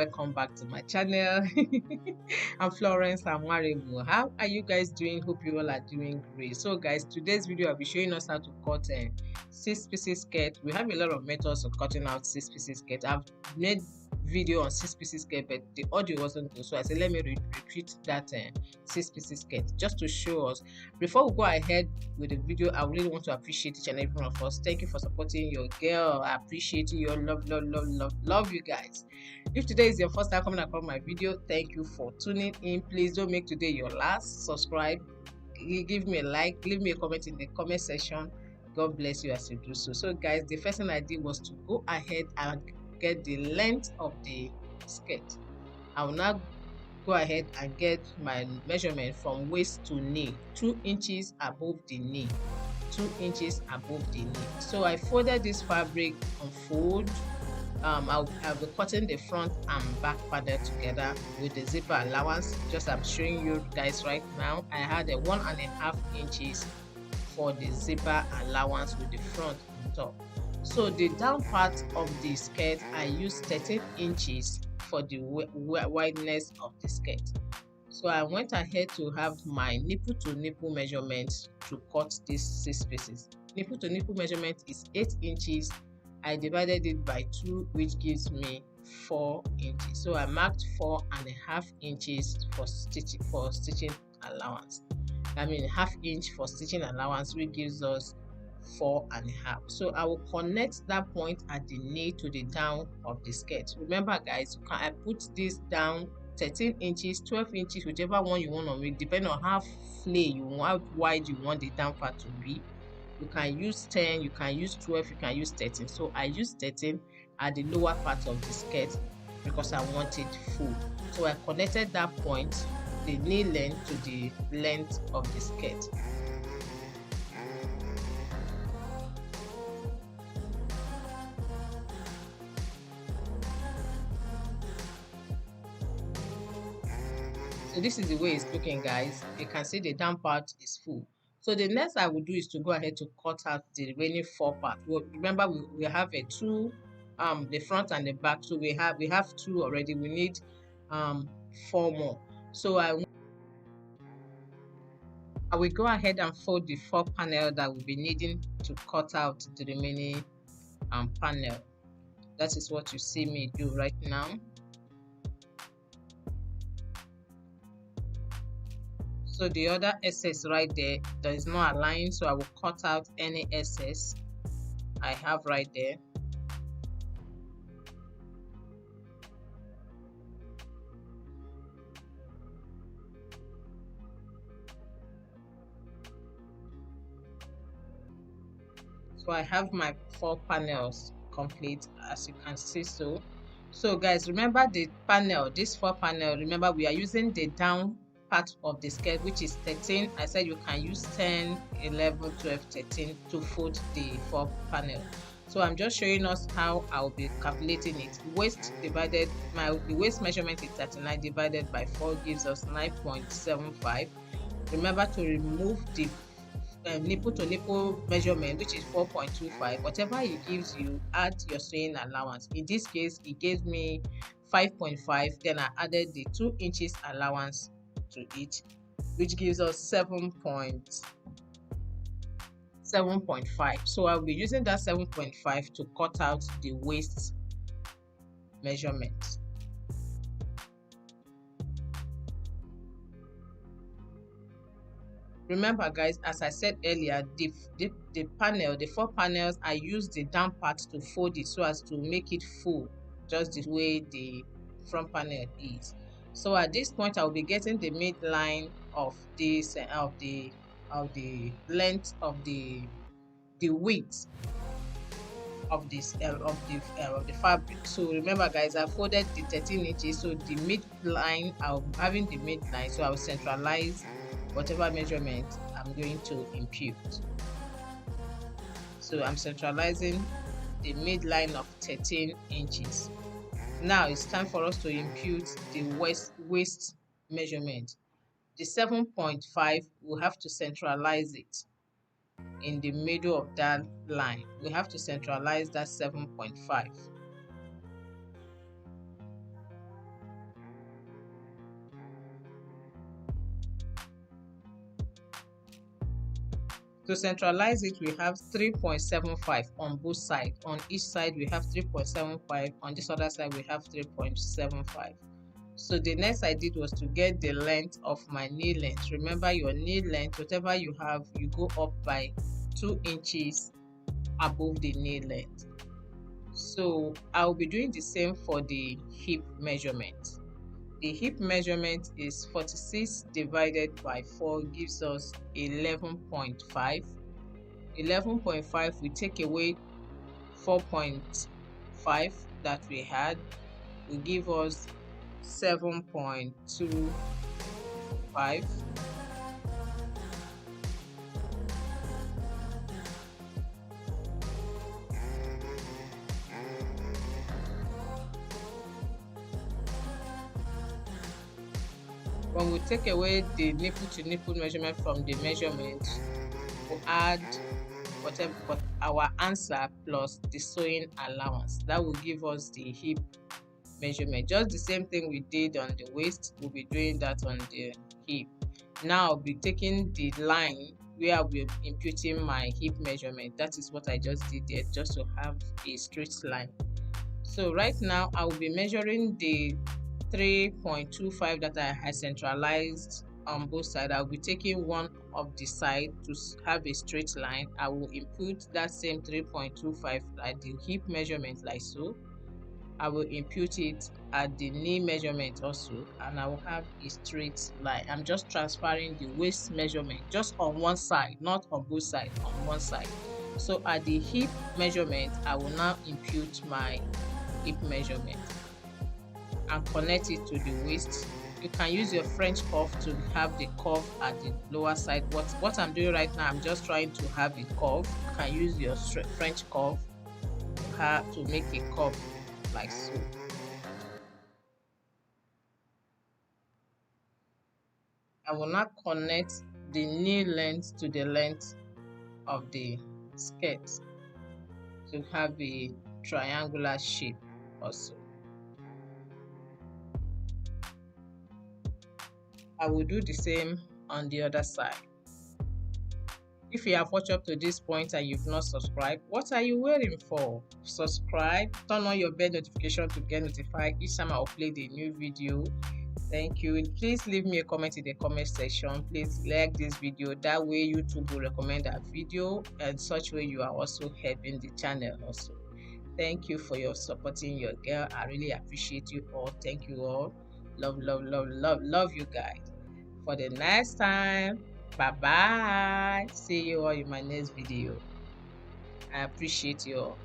welcome back to my channel. I'm Florence Amwarebu. How are you guys doing? Hope you all are doing great. So guys, today's video I'll be showing us how to cut a 6-piece skirt. We have a lot of methods of cutting out 6-piece skirt. I've made video on 6-piece skirt, but the audio wasn't good, so I said let me repeat that 6-piece skirt just to show us. Before we go ahead with the video, I really want to appreciate each and every one of us. Thank you for supporting your girl. I appreciate you. Love you guys. If today is your first time coming across my video, thank you for tuning in. Please don't make today your last. Subscribe, give me a like, leave me a comment in the comment section. God bless you as you do so. So guys, the first thing I did was to go ahead and get the length of the skirt. I will now go ahead and get my measurement from waist to knee, 2 inches above the knee, 2 inches above the knee. So I folded this fabric on fold. I'll be cutting the front and back panel together with the zipper allowance. Just I'm showing you guys right now. I had a 1.5 inches for the zipper allowance with the front on top. So the down part of the skirt, I used 13 inches for the wideness of the skirt. So I went ahead to have my nipple to nipple measurement to cut these 6 pieces. Nipple to nipple measurement is 8 inches. I divided it by 2, which gives me 4 inches. So I marked 4.5 inches for stitching allowance. I mean ½ inch for stitching allowance, which gives us 4.5. So I will connect that point at the knee to the down of the skirt. Remember guys, I put this down 13 inches, 12 inches, whichever one you want on it, depending on how how wide you want the down part to be. You can use 10, you can use 12, you can use 13. So I use 13 at the lower part of the skirt because I want it full. So I connected that point, the knee length, to the length of the skirt. So this is the way it's looking, guys. You can see the down part is full. So the next I will do is to go ahead to cut out the remaining 4 parts. Well, remember we have a 2, the front and the back. So we have 2 already. We need 4 more. So I will go ahead and fold the 4 panel that we'll be needing to cut out the remaining panel. That is what you see me do right now. So the other excess right there is not aligned, so I will cut out any excess I have right there. So I have my 4 panels complete, as you can see. So guys, remember the panel, this 4 panel, remember we are using the down part of the skirt, which is 13. I said you can use 10, 11, 12, 13 to fold the 4 panel. So I'm just showing us how I'll be calculating it. Waist divided, the waist measurement is 39 divided by 4 gives us 9.75. Remember to remove the nipple to nipple measurement, which is 4.25. Whatever it gives you, add your sewing allowance. In this case, it gave me 5.5. Then I added the 2 inches allowance to it, which gives us 7.5. So I'll be using that 7.5 to cut out the waist measurement. Remember guys, as I said earlier, the panel, the 4 panels, I use the down part to fold it so as to make it full, just the way the front panel is. So at this point, I'll be getting the midline of this of the length of the width of this of the fabric. So remember guys, I folded the 13 inches, so the midline, I'm having the midline, so I will centralize whatever measurement I'm going to impute. So I'm centralizing the midline of 13 inches. Now it's time for us to impute the waist measurement. The 7.5, we'll have to centralize it in the middle of that line. We have to centralize that 7.5. To centralize it, we have 3.75 on both sides. On each side, we have 3.75. On this other side, we have 3.75. So the next I did was to get the length of my nail length. Remember, your nail length, whatever you have, you go up by 2 inches above the nail length. So I'll be doing the same for the hip measurement. The hip measurement is 46 divided by 4 gives us 11.5. 11.5, we take away 4.5 that we had, will give us 7.25. When we take away the nipple to nipple measurement from the measurement, we'll add whatever our answer plus the sewing allowance. That will give us the hip measurement. Just the same thing we did on the waist, we'll be doing that on the hip. Now I'll be taking the line where I'll be imputing my hip measurement. That is what I just did there, just to have a straight line. So right now I will be measuring the 3.25 that I had centralized on both sides. I'll be taking one of the side to have a straight line. I will input that same 3.25 at the hip measurement like so. I will impute it at the knee measurement also, and I will have a straight line. I'm just transferring the waist measurement just on one side, not on both sides, on one side. So at the hip measurement, I will now impute my hip measurement and connect it to the waist. You can use your French curve to have the curve at the lower side. What I'm doing right now, I'm just trying to have a curve. You can use your French curve to make a curve like so. I will now connect the knee length to the length of the skirt to have a triangular shape also. I will do the same on the other side. If you have watched up to this point and you've not subscribed, what are you waiting for? Subscribe, turn on your bell notification to get notified each time I upload a new video. Thank you. Please leave me a comment in the comment section. Please like this video. That way YouTube will recommend that video, and such way you are also helping the channel also. Thank you for your supporting your girl. I really appreciate you all. Thank you all. Love, love, love, love, love you guys. For the next time, bye bye. See you all in my next video. I appreciate you all.